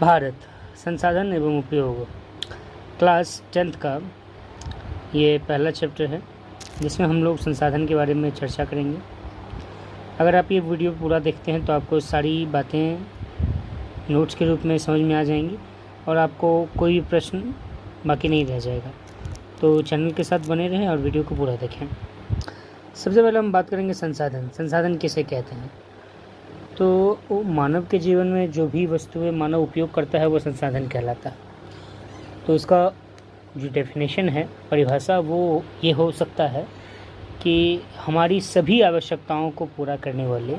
भारत संसाधन एवं उपयोग क्लास 10th का ये पहला चैप्टर है जिसमें हम लोग संसाधन के बारे में चर्चा करेंगे। अगर आप ये वीडियो पूरा देखते हैं तो आपको सारी बातें नोट्स के रूप में समझ में आ जाएंगी और आपको कोई भी प्रश्न बाकी नहीं रह जाएगा। तो चैनल के साथ बने रहें और वीडियो को पूरा देखें। सबसे पहले हम बात करेंगे संसाधन किसे कहते हैं। तो मानव के जीवन में जो भी वस्तुएं मानव उपयोग करता है वो संसाधन कहलाता है। तो इसका जो डेफिनेशन है, परिभाषा, वो ये हो सकता है कि हमारी सभी आवश्यकताओं को पूरा करने वाले,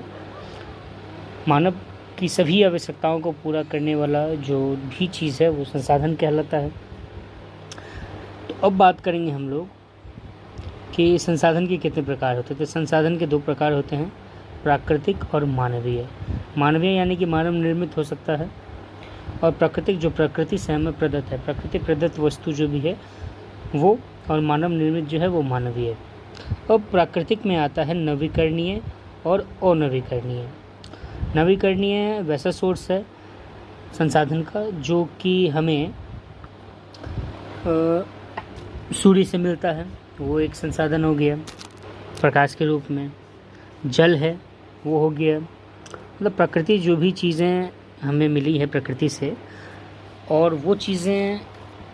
मानव की सभी आवश्यकताओं को पूरा करने वाला जो भी चीज़ है वो संसाधन कहलाता है। तो अब बात करेंगे हम लोग कि संसाधन के कितने प्रकार होते हैं। तो संसाधन के 2 प्रकार होते हैं, प्राकृतिक और मानवीय। मानवीय यानी कि मानव निर्मित हो सकता है, और प्राकृतिक जो प्रकृति से हमें प्रदत्त है, प्रकृति प्रदत्त वस्तु जो भी है वो, और मानव निर्मित जो है वो मानवीय। अब प्राकृतिक में आता है नवीकरणीय और अनवीकरणीय। नवीकरणीय वैसा सोर्स है संसाधन का जो कि हमें सूर्य से मिलता है, वो एक संसाधन हो गया प्रकाश के रूप में। जल है वो हो गया, मतलब प्रकृति जो भी चीज़ें हमें मिली है प्रकृति से और वो चीज़ें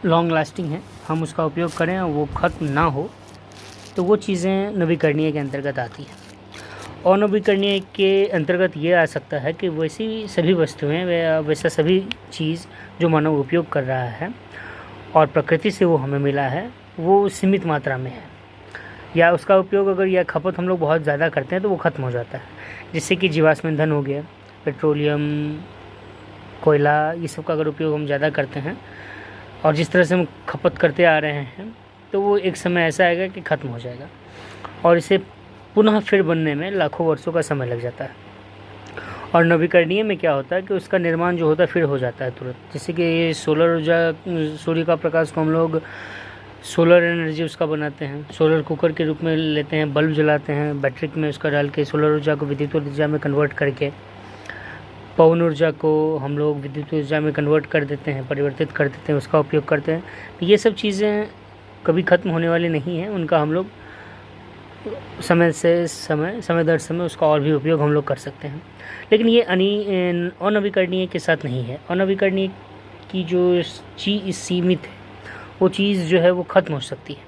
लॉन्ग लास्टिंग हैं, हम उसका उपयोग करें और वो ख़त्म ना हो, तो वो चीज़ें नवीकरणीय के अंतर्गत आती हैं। और नवीकरणीय के अंतर्गत ये आ सकता है कि वैसी सभी वस्तुएं वैसा सभी चीज़ जो मानव उपयोग कर रहा है और प्रकृति से वो हमें मिला है वो सीमित मात्रा में है, या उसका उपयोग अगर या खपत हम लोग बहुत ज़्यादा करते हैं तो वो ख़त्म हो जाता है। जिससे कि जीवाश्म ईंधन हो गया, पेट्रोलियम, कोयला, ये सब का अगर उपयोग हम ज़्यादा करते हैं और जिस तरह से हम खपत करते आ रहे हैं तो वो एक समय ऐसा आएगा कि ख़त्म हो जाएगा और इसे पुनः फिर बनने में लाखों वर्षों का समय लग जाता है। और नवीकरणीय में क्या होता है कि उसका निर्माण जो होता है फिर हो जाता है तुरंत। जैसे कि ये सोलर ऊर्जा, सूर्य का प्रकाश को हम लोग सोलर एनर्जी उसका बनाते हैं, सोलर कुकर के रूप में लेते हैं, बल्ब जलाते हैं, बैटरी में उसका डाल के सोलर ऊर्जा को विद्युत ऊर्जा में कन्वर्ट करके पवन ऊर्जा को हम लोग विद्युत ऊर्जा में कन्वर्ट कर देते हैं, परिवर्तित कर देते हैं, उसका उपयोग करते हैं। तो ये सब चीज़ें कभी ख़त्म होने वाली नहीं हैं, उनका हम लोग समय दर समय उसका और भी उपयोग हम लोग कर सकते हैं। लेकिन ये अनवीकरणीय के साथ नहीं है। अनवीकरणीय की जो चीज़ सीमित है वो चीज़ जो है वो ख़त्म हो सकती है।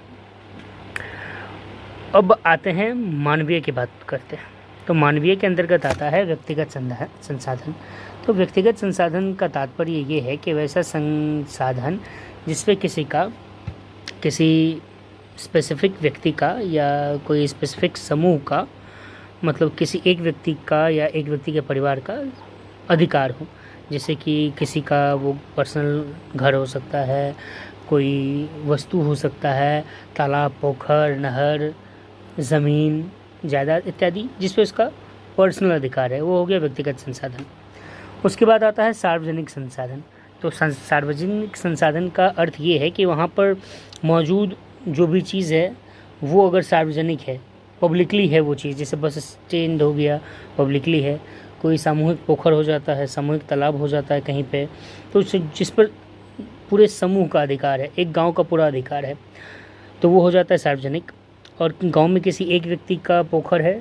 अब आते हैं मानवीय की बात करते हैं। तो मानवीय के अंतर्गत आता है व्यक्तिगत संसाधन। तो व्यक्तिगत संसाधन का तात्पर्य ये है कि वैसा संसाधन जिसपे किसी स्पेसिफिक व्यक्ति का या कोई स्पेसिफिक समूह का, मतलब किसी एक व्यक्ति का या एक व्यक्ति के परिवार का अधिकार हो। जैसे कि किसी का वो पर्सनल घर हो सकता है, कोई वस्तु हो सकता है, तालाब, पोखर, नहर, ज़मीन, जायदाद इत्यादि, जिस पे उसका पर्सनल अधिकार है, वो हो गया व्यक्तिगत संसाधन। उसके बाद आता है सार्वजनिक संसाधन। तो सार्वजनिक संसाधन का अर्थ ये है कि वहाँ पर मौजूद जो भी चीज़ है वो अगर सार्वजनिक है, पब्लिकली है वो चीज़, जैसे बस स्टैंड हो गया, पब्लिकली है, कोई सामूहिक पोखर हो जाता है, सामूहिक तालाब हो जाता है कहीं पे, तो जिस पर पूरे समूह का अधिकार है, एक गांव का पूरा अधिकार है, तो वो हो जाता है सार्वजनिक। और गांव में किसी एक व्यक्ति का पोखर है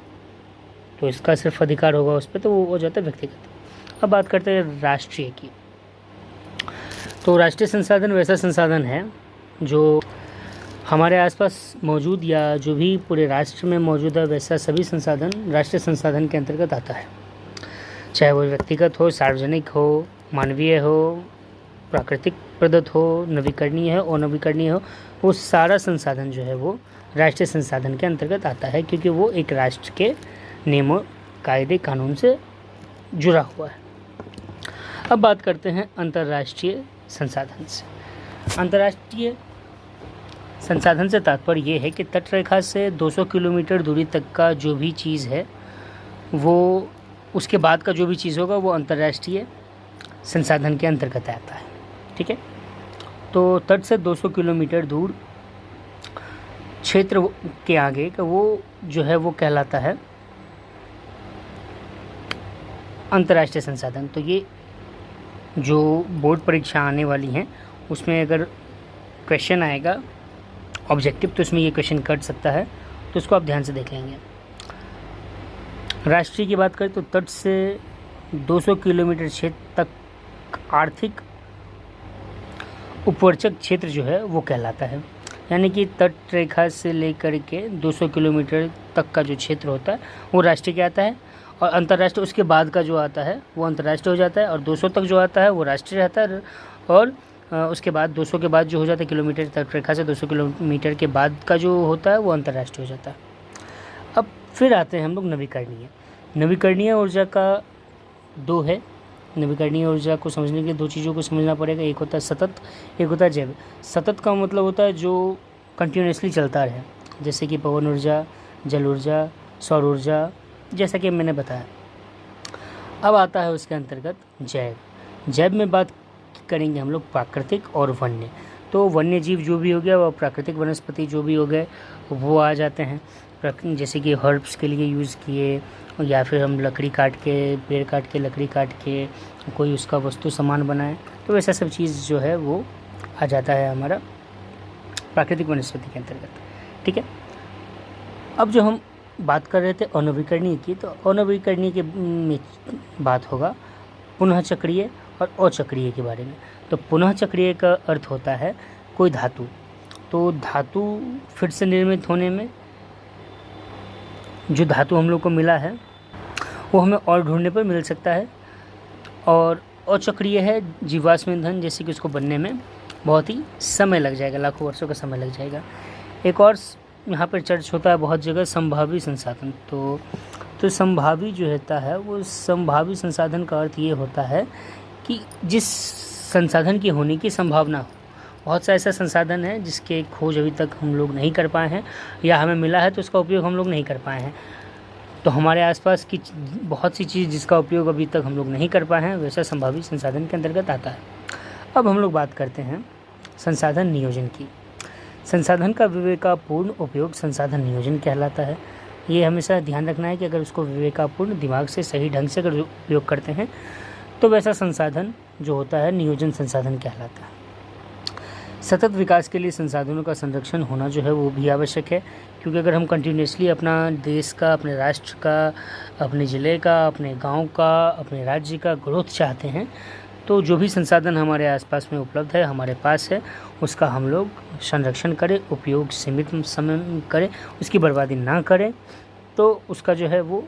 तो इसका सिर्फ अधिकार होगा उस पर, तो वो हो जाता है व्यक्तिगत। अब बात करते हैं राष्ट्रीय की। तो राष्ट्रीय संसाधन वैसा संसाधन है जो हमारे आसपास मौजूद या जो भी पूरे राष्ट्र में मौजूद है, वैसा सभी संसाधन राष्ट्रीय संसाधन के अंतर्गत आता है। चाहे वो व्यक्तिगत हो, सार्वजनिक हो, मानवीय हो, प्राकृतिक प्रदत्त हो, नवीकरणीय हो, अनवीकरणीय हो, वो सारा संसाधन जो है वो राष्ट्रीय संसाधन के अंतर्गत आता है, क्योंकि वो एक राष्ट्र के नियमों, कायदे, कानून से जुड़ा हुआ है। अब बात करते हैं अंतर्राष्ट्रीय संसाधन से। अंतर्राष्ट्रीय संसाधन से तात्पर्य ये है कि तटरेखा से 200 किलोमीटर दूरी तक का जो भी चीज़ है वो, उसके बाद का जो भी चीज़ होगा वो अंतर्राष्ट्रीय संसाधन के अंतर्गत आता है। ठीक है, तो तट से 200 किलोमीटर दूर क्षेत्र के आगे का वो जो है वो कहलाता है अंतर्राष्ट्रीय संसाधन। तो ये जो बोर्ड परीक्षा आने वाली हैं उसमें अगर क्वेश्चन आएगा ऑब्जेक्टिव तो उसमें ये क्वेश्चन कट सकता है, तो उसको आप ध्यान से देख लेंगे। राष्ट्रीय की बात करें तो तट से 200 किलोमीटर क्षेत्र तक आर्थिक उपवर्चक क्षेत्र जो है वो कहलाता है। यानी कि तट रेखा से लेकर के 200 किलोमीटर तक का जो क्षेत्र होता है वो राष्ट्रीय आता है, और अंतर्राष्ट्रीय उसके बाद का जो आता है वो अंतर्राष्ट्रीय हो जाता है, और 200 तक जो आता है वो राष्ट्रीय रहता है, और उसके बाद 200 के बाद जो हो जाता है किलोमीटर, तट रेखा से 200 किलोमीटर के बाद का जो होता है वो अंतर्राष्ट्रीय हो जाता है। अब फिर आते हैं हम लोग नवीकरणीय। नवीकरणीय ऊर्जा का दो है। नवीकरणीय ऊर्जा को समझने के लिए दो चीज़ों को समझना पड़ेगा, एक होता है सतत, एक होता है जैव। सतत का मतलब होता है जो कंटिन्यूसली चलता रहे, जैसे कि पवन ऊर्जा, जल ऊर्जा, सौर ऊर्जा, जैसा कि मैंने बताया। अब आता है उसके अंतर्गत जैव। जैव में बात करेंगे हम लोग प्राकृतिक और वन्य। तो वन्य जीव जो भी हो गया, वह प्राकृतिक वनस्पति जो भी हो गए वो आ जाते हैं, जैसे कि हर्ब्स के लिए यूज़ किए, या फिर हम लकड़ी काट के, पेड़ काट के, लकड़ी काट के कोई उसका वस्तु सामान बनाए, तो वैसा सब चीज़ जो है वो आ जाता है हमारा प्राकृतिक वनस्पति के अंतर्गत। ठीक है, अब जो हम बात कर रहे थे अनवीकरणीय की, तो अनवीकरणीय के में बात होगा पुनः चक्रीय और अचक्रीय के बारे में। तो पुनः चक्रीय का अर्थ होता है कोई धातु, तो धातु फिर से निर्मित होने में जो धातु हम लोग को मिला है वो हमें और ढूंढने पर मिल सकता है। और अचक्रीय है जीवाश्म ईंधन, जैसे कि उसको बनने में बहुत ही समय लग जाएगा, लाखों वर्षों का समय लग जाएगा। एक और यहाँ पर चर्च होता है बहुत जगह संभावी संसाधन। तो संभावी जो होता है वो संभावी संसाधन का अर्थ ये होता है कि जिस संसाधन की होने की संभावना हो। बहुत सा ऐसा संसाधन है जिसके खोज अभी तक हम लोग नहीं कर पाए हैं, या हमें मिला है तो उसका उपयोग हम लोग नहीं कर पाए हैं। तो हमारे आसपास की बहुत सी चीज़ जिसका उपयोग अभी तक हम लोग नहीं कर पाए हैं, वैसा संभावित संसाधन के अंतर्गत आता है। अब हम लोग बात करते हैं संसाधन नियोजन की। संसाधन का विवेकपूर्ण उपयोग संसाधन नियोजन कहलाता है। ये हमेशा ध्यान रखना है कि अगर उसको विवेकपूर्ण दिमाग से सही ढंग से अगर उपयोग करते हैं तो वैसा संसाधन जो होता है नियोजन संसाधन कहलाता है। सतत विकास के लिए संसाधनों का संरक्षण होना जो है वो भी आवश्यक है, क्योंकि अगर हम कंटिन्यूसली अपना देश का, अपने राष्ट्र का, अपने ज़िले का, अपने गांव का, अपने राज्य का ग्रोथ चाहते हैं, तो जो भी संसाधन हमारे आसपास में उपलब्ध है, हमारे पास है, उसका हम लोग संरक्षण करें, उपयोग सीमित समय में करें, उसकी बर्बादी ना करें, तो उसका जो है वो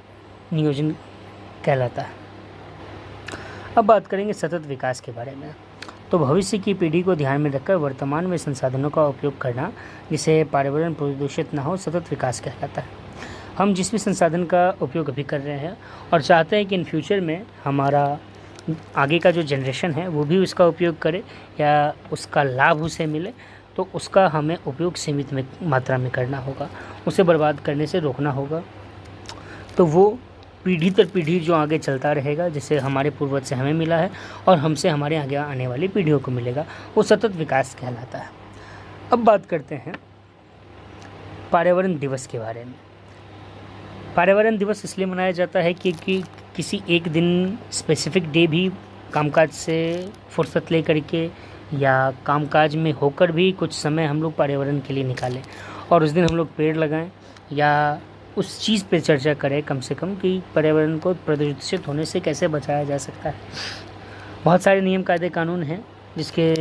नियोजन कहलाता है। अब बात करेंगे सतत विकास के बारे में। तो भविष्य की पीढ़ी को ध्यान में रखकर वर्तमान में संसाधनों का उपयोग करना, जिससे पर्यावरण प्रदूषित ना हो, सतत विकास कहलाता है। हम जिस भी संसाधन का उपयोग अभी कर रहे हैं और चाहते हैं कि इन फ्यूचर में हमारा आगे का जो जनरेशन है वो भी उसका उपयोग करे या उसका लाभ उसे मिले, तो उसका हमें उपयोग सीमित मात्रा में करना होगा, उसे बर्बाद करने से रोकना होगा। तो वो पीढ़ी दर पीढ़ी जो आगे चलता रहेगा, जैसे हमारे पूर्वज से हमें मिला है और हमसे हमारे आगे आने वाली पीढ़ियों को मिलेगा, वो सतत विकास कहलाता है। अब बात करते हैं पर्यावरण दिवस के बारे में। पर्यावरण दिवस इसलिए मनाया जाता है क्योंकि किसी एक दिन स्पेसिफिक डे भी कामकाज से फुर्सत ले करके या कामकाज में होकर भी कुछ समय हम लोग पर्यावरण के लिए निकालें और उस दिन हम लोग पेड़ लगाएं या उस चीज़ पे चर्चा करें कम से कम कि पर्यावरण को प्रदूषित होने से कैसे बचाया जा सकता है। बहुत सारे नियम कायदे कानून हैं जिसके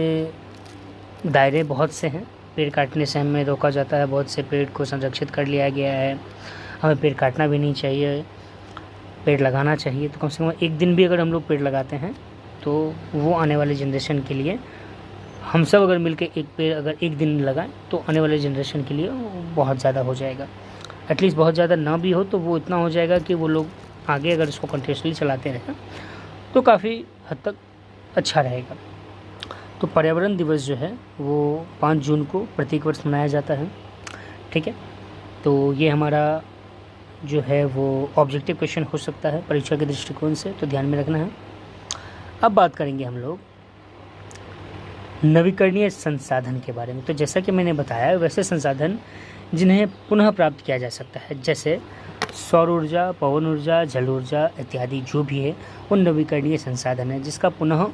दायरे बहुत से हैं। पेड़ काटने से हमें रोका जाता है, बहुत से पेड़ को संरक्षित कर लिया गया है। हमें पेड़ काटना भी नहीं चाहिए, पेड़ लगाना चाहिए। तो कम से कम एक दिन भी अगर हम लोग पेड़ लगाते हैं तो वो आने वाले जनरेशन के लिए, हम सब अगर मिलकर एक पेड़ अगर एक दिन लगाएं तो आने वाले जनरेशन के लिए बहुत ज़्यादा हो जाएगा। एटलीस्ट बहुत ज़्यादा ना भी हो तो वो इतना हो जाएगा कि वो लोग आगे अगर इसको कंटिन्यूसली चलाते रहें तो काफ़ी हद तक अच्छा रहेगा। तो पर्यावरण दिवस जो है वो 5 जून को प्रत्येक वर्ष मनाया जाता है। ठीक है, तो ये हमारा जो है वो ऑब्जेक्टिव क्वेश्चन हो सकता है परीक्षा के दृष्टिकोण से, तो ध्यान में रखना है। अब बात करेंगे हम लोग नवीकरणीय संसाधन के बारे में। तो जैसा कि मैंने बताया, वैसे संसाधन जिन्हें पुनः प्राप्त किया जा सकता है, जैसे सौर ऊर्जा, पवन ऊर्जा, जल ऊर्जा इत्यादि जो भी है वो नवीकरणीय संसाधन है जिसका पुनः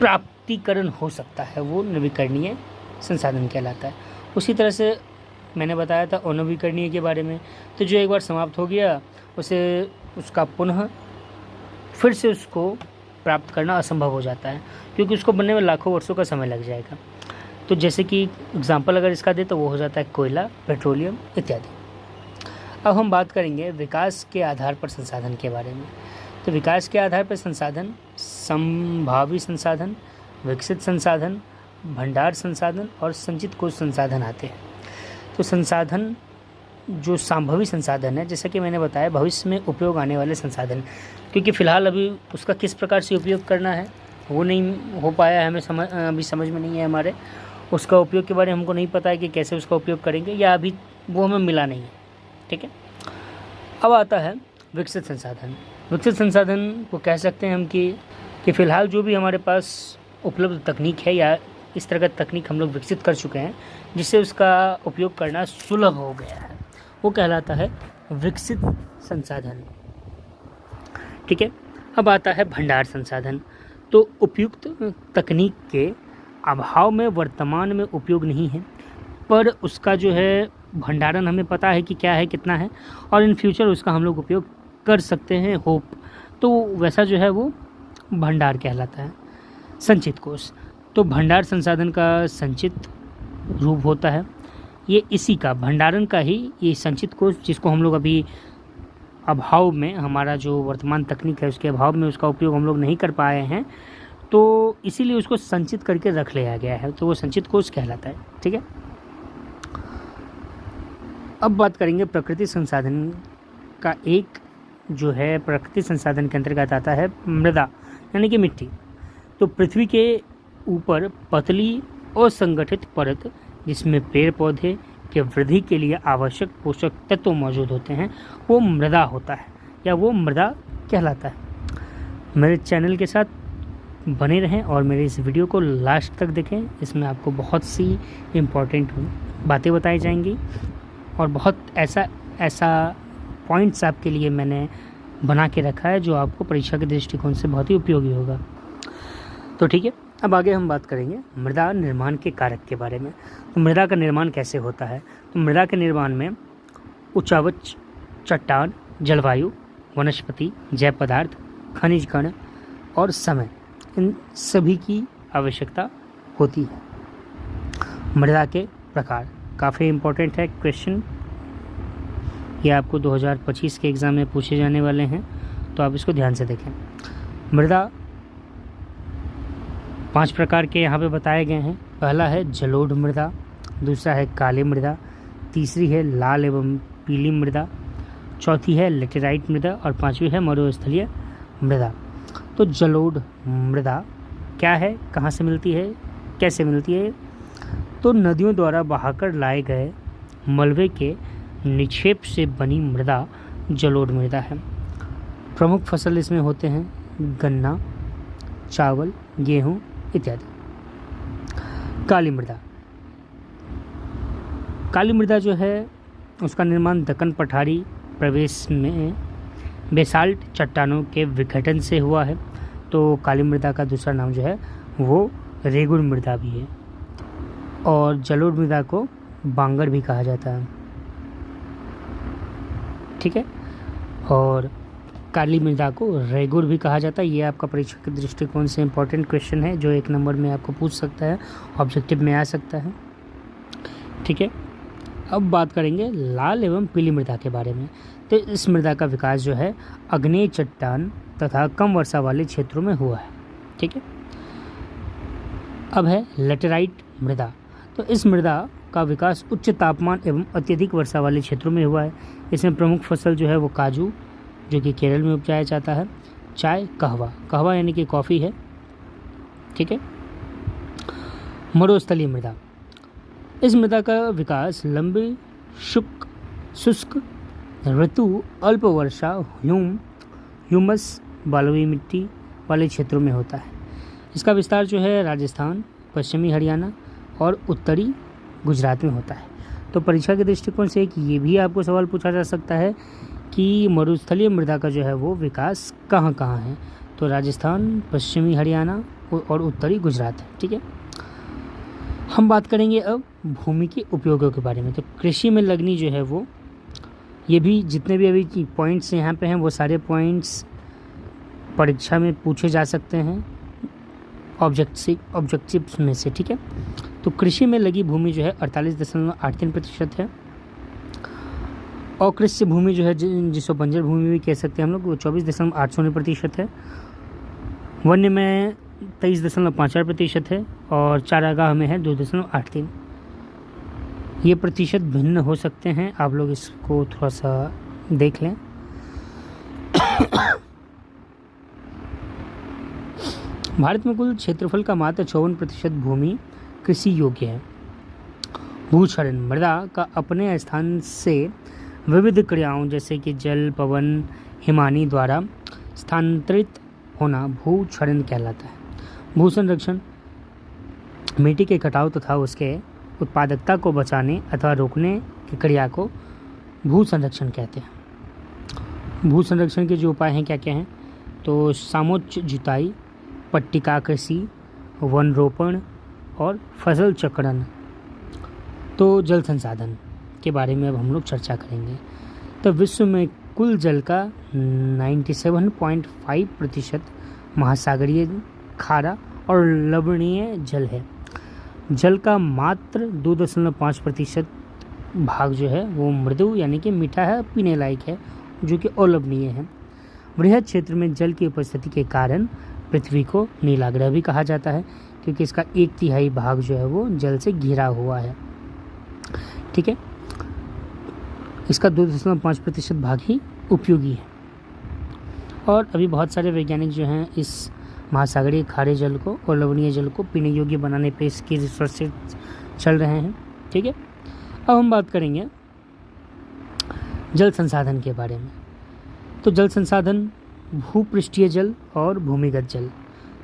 प्राप्तिकरण हो सकता है वो नवीकरणीय संसाधन कहलाता है। उसी तरह से मैंने बताया था अनवीकरणीय के बारे में, तो जो एक बार समाप्त हो गया उसका पुनः फिर से उसको प्राप्त करना असंभव हो जाता है, क्योंकि उसको बनने में लाखों वर्षों का समय लग जाएगा। तो जैसे कि एग्जाम्पल अगर इसका दे तो वो हो जाता है कोयला, पेट्रोलियम इत्यादि। अब हम बात करेंगे विकास के आधार पर संसाधन के बारे में। तो विकास के आधार पर संसाधन संभावी संसाधन, विकसित संसाधन, भंडार संसाधन और संचित कोष संसाधन आते हैं। तो संसाधन जो संभावी संसाधन है, जैसा कि मैंने बताया भविष्य में उपयोग आने वाले संसाधन, क्योंकि फ़िलहाल अभी उसका किस प्रकार से उपयोग करना है वो नहीं हो पाया है, हमें अभी समझ में नहीं है, हमारे उसका उपयोग के बारे में हमको नहीं पता है कि कैसे उसका उपयोग करेंगे, या अभी वो हमें मिला नहीं है। ठीक है, अब आता है विकसित संसाधन। विकसित संसाधन को कह सकते हैं हम कि फ़िलहाल जो भी हमारे पास उपलब्ध तकनीक है या इस तरह का तकनीक हम लोग विकसित कर चुके हैं जिससे उसका उपयोग करना सुलभ हो गया है, वो कहलाता है विकसित संसाधन। ठीक है, अब आता है भंडार संसाधन। तो उपयुक्त तकनीक के अभाव में वर्तमान में उपयोग नहीं है, पर उसका जो है भंडारण हमें पता है कि क्या है, कितना है, और इन फ्यूचर उसका हम लोग उपयोग कर सकते हैं, होप। तो वैसा जो है वो भंडार कहलाता है। संचित कोष, तो भंडार संसाधन का संचित रूप होता है, ये इसी का भंडारण का ही ये संचित कोष, जिसको हम लोग अभी अभाव में, हमारा जो वर्तमान तकनीक है उसके अभाव में उसका उपयोग हम लोग नहीं कर पाए हैं, तो इसीलिए उसको संचित करके रख लिया गया है, तो वो संचित कोष कहलाता है। ठीक है, अब बात करेंगे प्रकृति संसाधन का। एक जो है प्रकृति संसाधन के अंतर्गत आता है मृदा, यानी कि मिट्टी। तो पृथ्वी के ऊपर पतली और संगठित परत जिसमें पेड़ पौधे के वृद्धि के लिए आवश्यक पोषक तत्व मौजूद होते हैं वो मृदा होता है, या वो मृदा कहलाता है। मेरे चैनल के साथ बने रहें और मेरे इस वीडियो को लास्ट तक देखें, इसमें आपको बहुत सी इम्पोर्टेंट बातें बताई जाएंगी और बहुत ऐसा पॉइंट्स आपके लिए मैंने बना के रखा है जो आपको परीक्षा के दृष्टिकोण से बहुत ही उपयोगी होगा। तो ठीक है, अब आगे हम बात करेंगे मृदा निर्माण के कारक के बारे में। तो मृदा का निर्माण कैसे होता है? तो मृदा के निर्माण में उच्चावच, चट्टान, जलवायु, वनस्पति, जैव पदार्थ, खनिज कण और समय, इन सभी की आवश्यकता होती है। मृदा के प्रकार काफ़ी इम्पोर्टेंट है क्वेश्चन, ये आपको 2025 के एग्ज़ाम में पूछे जाने वाले हैं, तो आप इसको ध्यान से देखें। मृदा 5 प्रकार के यहाँ पे बताए गए हैं। पहला है जलोढ़ मृदा, दूसरा है काली मृदा, तीसरी है लाल एवं पीली मृदा, चौथी है लेटेराइट मृदा और पांचवी है मरुस्थलीय मृदा। तो जलोढ़ मृदा क्या है, कहाँ से मिलती है, कैसे मिलती है? तो नदियों द्वारा बहाकर लाए गए मलबे के निक्षेप से बनी मृदा जलोढ़ मृदा है। प्रमुख फसल इसमें होते हैं गन्ना, चावल, गेहूँ इत्यादि। काली मृदा, काली मृदा जो है उसका निर्माण दक्कन पठारी प्रदेश में बेसाल्ट चट्टानों के विघटन से हुआ है। तो काली मृदा का दूसरा नाम जो है वो रेगुड़ मृदा भी है, और जलोढ़ मृदा को बांगर भी कहा जाता है। ठीक है, और काली मृदा को रेगुड़ भी कहा जाता है। ये आपका परीक्षा के दृष्टिकोण से इम्पोर्टेंट क्वेश्चन है जो 1 नंबर में आपको पूछ सकता है, ऑब्जेक्टिव में आ सकता है। ठीक है, अब बात करेंगे लाल एवं पीली मृदा के बारे में। तो इस मृदा का विकास जो है आग्नेय चट्टान तथा कम वर्षा वाले क्षेत्रों में हुआ है। ठीक है, अब है लेटेराइट मृदा। तो इस मृदा का विकास उच्च तापमान एवं अत्यधिक वर्षा वाले क्षेत्रों में हुआ है। इसमें प्रमुख फसल जो है वो काजू, जो कि केरल में उपजाया जाता है, चाय, कहवा यानी कि कॉफ़ी है। ठीक है, मरुस्थलीय मृदा, इस मृदा का विकास लंबे शुष्क ऋतु, अल्प वर्षा, ह्यूमस बलुई मिट्टी वाले क्षेत्रों में होता है। इसका विस्तार जो है राजस्थान, पश्चिमी हरियाणा और उत्तरी गुजरात में होता है। तो परीक्षा के दृष्टिकोण से एक ये भी आपको सवाल पूछा जा सकता है कि मरुस्थलीय मृदा का जो है वो विकास कहाँ कहाँ है? तो राजस्थान, पश्चिमी हरियाणा, और उत्तरी गुजरात है। ठीक है, हम बात करेंगे अब भूमि के उपयोगों के बारे में। तो कृषि में लगनी जो है वो, ये भी जितने भी अभी पॉइंट्स यहाँ पे हैं वो सारे पॉइंट्स परीक्षा में पूछे जा सकते हैं ऑब्जेक्टिव्स में से। ठीक है, तो कृषि में लगी भूमि जो है 48.83% है। अकृषि भूमि जो है जिसको बंजर भूमि भी कह सकते हैं हम लोग, वो 24.80% है। वन्य में 23.54% है और चारागाह में है 2.83। ये प्रतिशत भिन्न हो सकते हैं, आप लोग इसको थोड़ा सा देख लें। भारत में कुल क्षेत्रफल का मात्र 54% भूमि कृषि योग्य है। भूक्षरण मृदा का अपने स्थान से विविध क्रियाओं जैसे कि जल, पवन, हिमानी द्वारा स्थानांतरित होना भूक्षरण कहलाता है। भू संरक्षण मिट्टी के कटाव तथा उसके उत्पादकता को बचाने अथवा रोकने की क्रिया को भू संरक्षण कहते हैं। भू संरक्षण के जो उपाय हैं क्या क्या हैं, तो सामोच्च जुताई, पट्टिका कृषि, वन रोपण और फसल चक्रण। तो जल संसाधन के बारे में अब हम लोग चर्चा करेंगे। तो विश्व में कुल जल का 97.5% महासागरीय, खारा और लवणीय जल है। जल का मात्र 2.5% भाग जो है वो मृदु यानी कि मीठा है, पीने लायक है, जो कि अलवणीय है। बृहद क्षेत्र में जल की उपस्थिति के कारण पृथ्वी को नीलाग्रह भी कहा जाता है, क्योंकि इसका 1/3 भाग जो है वो जल से घिरा हुआ है। ठीक है, इसका 2.5% भाग ही उपयोगी है। और अभी बहुत सारे वैज्ञानिक जो हैं इस महासागरीय खारे जल को और लवणीय जल को पीने योग्य बनाने पे इसकी रिसर्च से चल रहे हैं। ठीक है, अब हम बात करेंगे जल संसाधन के बारे में। तो जल संसाधन भूपृष्ठीय जल और भूमिगत जल।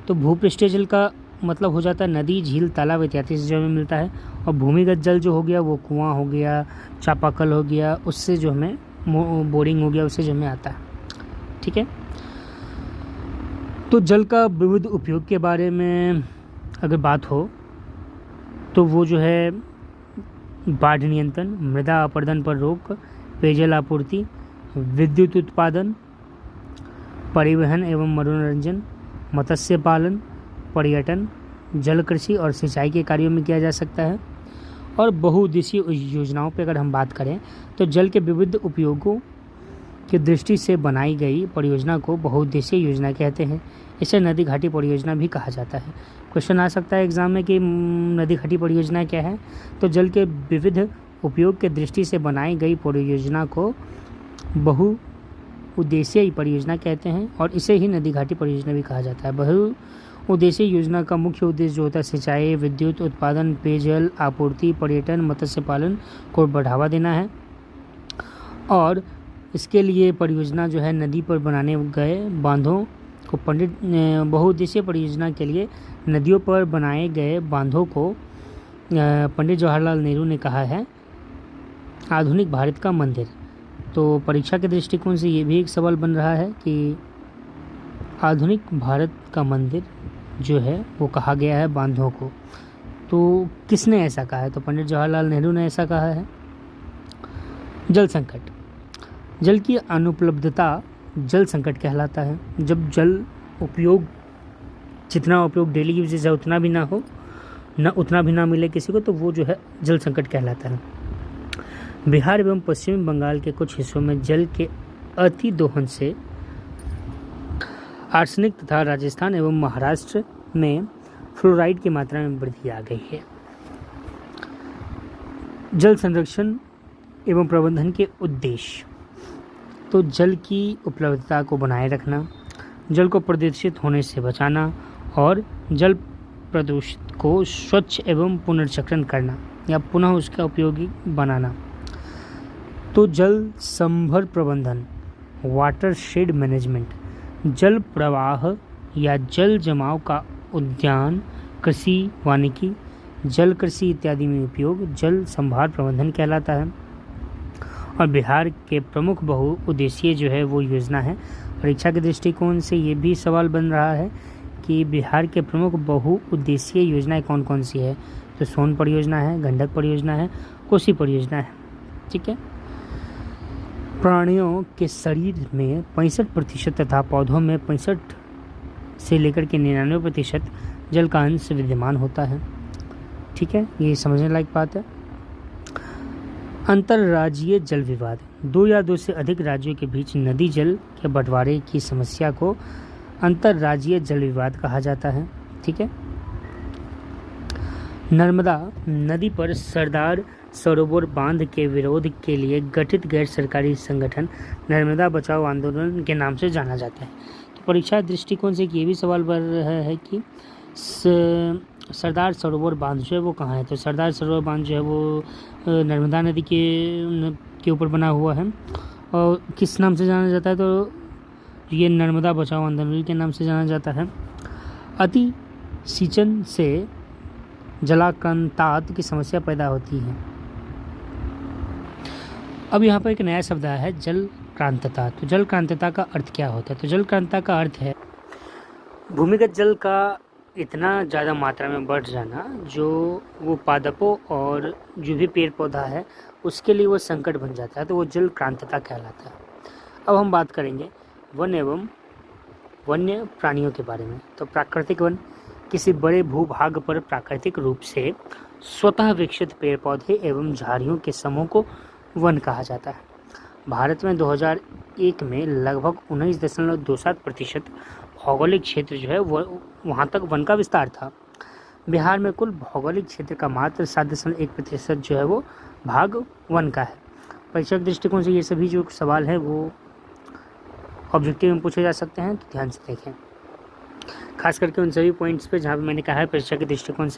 तो भूपृष्ठीय जल का मतलब हो जाता है नदी, झील, तालाब इत्यादि से जो हमें मिलता है, और भूमिगत जल जो हो गया वो कुआं हो गया, चापाकल हो गया, उससे जो हमें बोरिंग हो गया, उससे जो हमें आता है। ठीक है, तो जल का विविध उपयोग के बारे में अगर बात हो तो वो जो है बाढ़ नियंत्रण, मृदा अपरदन पर रोक, पेयजल आपूर्ति, विद्युत उत्पादन, परिवहन एवं मनोरंजन, मत्स्य पालन, पर्यटन, जल कृषि और सिंचाई के कार्यों में किया जा सकता है। और बहुउद्देशीय योजनाओं पर अगर हम बात करें तो जल के विविध उपयोगों की दृष्टि से बनाई गई परियोजना को बहुउद्देशीय योजना कहते हैं। इसे नदी घाटी परियोजना भी कहा जाता है। क्वेश्चन आ सकता है एग्जाम में कि नदी घाटी परियोजना क्या है, तो जल के विविध उपयोग के दृष्टि से बनाई गई परियोजना को बहुउद्देशीय परियोजना कहते हैं और इसे ही नदी घाटी परियोजना भी कहा जाता है। बहुउद्देशीय योजना का मुख्य उद्देश्य जो होता है सिंचाई, विद्युत उत्पादन, पेयजल आपूर्ति, पर्यटन, मत्स्य पालन को बढ़ावा देना है। और इसके लिए परियोजना जो है नदी पर बनाने गए बांधों को बहुउद्देशीय परियोजना के लिए नदियों पर बनाए गए बांधों को पंडित जवाहरलाल नेहरू ने कहा है आधुनिक भारत का मंदिर। तो परीक्षा के दृष्टिकोण से ये भी एक सवाल बन रहा है कि आधुनिक भारत का मंदिर जो है वो कहा गया है बांधों को, तो किसने ऐसा कहा है, तो पंडित जवाहरलाल नेहरू ने ऐसा कहा है। जल संकट, जल की अनुपलब्धता जल संकट कहलाता है। जब जल उपयोग जितना उपयोग डेली यूजेज है उतना भी ना हो, न उतना भी ना मिले किसी को, तो वो जो है जल संकट कहलाता है। बिहार एवं पश्चिमी बंगाल के कुछ हिस्सों में जल के अति दोहन से आर्सेनिक तथा राजस्थान एवं महाराष्ट्र में फ्लोराइड की मात्रा में वृद्धि आ गई है। जल संरक्षण एवं प्रबंधन के उद्देश्य, तो जल की उपलब्धता को बनाए रखना, जल को प्रदूषित होने से बचाना और जल प्रदूषित को स्वच्छ एवं पुनर्चक्रण करना या पुनः उसका उपयोगी बनाना। तो जल संभर प्रबंधन, वाटर शेड मैनेजमेंट, जल प्रवाह या जल जमाव का उद्यान, कृषि, वानिकी, जल कृषि इत्यादि में उपयोग जल संभार प्रबंधन कहलाता है। और बिहार के प्रमुख बहुउद्देशीय जो है वो योजना है। परीक्षा के दृष्टिकोण से ये भी सवाल बन रहा है कि बिहार के प्रमुख बहुउद्देशीय योजनाएं कौन कौन सी है। तो सोन परियोजना है, गंडक परियोजना है, कोसी परियोजना है। ठीक है। प्राणियों के शरीर में 65% तथा पौधों में 65 से लेकर के 99% जल का अंश विद्यमान होता है। ठीक है, ये समझने लायक बात है। अंतर्राज्यीय जल विवाद, 2 या 2 से अधिक राज्यों के बीच नदी जल के बंटवारे की समस्या को अंतर्राज्यीय जल विवाद कहा जाता है। ठीक है। नर्मदा नदी पर सरदार सरोवर बांध के विरोध के लिए गठित गैर सरकारी संगठन नर्मदा बचाओ आंदोलन के नाम से जाना जाता है। तो परीक्षा दृष्टिकोण से ये भी सवाल बढ़ रहा है कि सरदार सरोवर बांध जो है वो कहाँ है। तो सरदार सरोवर बांध जो है वो नर्मदा नदी के ऊपर बना हुआ है और किस नाम से जाना जाता है। तो ये नर्मदा बचाओ आंदोलन के नाम से जाना जाता है। अति सिंचन से जलाकंतात की समस्या पैदा होती है। अब यहाँ पर एक नया शब्द आया है, जल क्रांतता। तो जल क्रांतता का अर्थ क्या होता है। तो जल क्रांतता का अर्थ है भूमिगत जल का इतना ज़्यादा मात्रा में बढ़ जाना जो वो पादपों और जो भी पेड़ पौधा है उसके लिए वो संकट बन जाता है। तो वो जल क्रांतता कहलाता है। अब हम बात करेंगे वन एवं वन्य प्राणियों के बारे में। तो प्राकृतिक वन किसी बड़े भूभाग पर प्राकृतिक रूप से स्वतः विकसित पेड़ पौधे एवं झाड़ियों के समूह को वन कहा जाता है। भारत में 2001 में लगभग 19.27% भौगोलिक क्षेत्र जो है वो वहाँ तक वन का विस्तार था। बिहार में कुल भौगोलिक क्षेत्र का मात्र 7.1% जो है वो भाग वन का है। परीक्षा के दृष्टिकोण से ये सभी जो सवाल है वो ऑब्जेक्टिव में पूछे जा सकते हैं, तो ध्यान से देखें। खास करके उन सभी पॉइंट्स पे जहाँ पे मैंने कहा है परीक्षा के दृष्टिकोण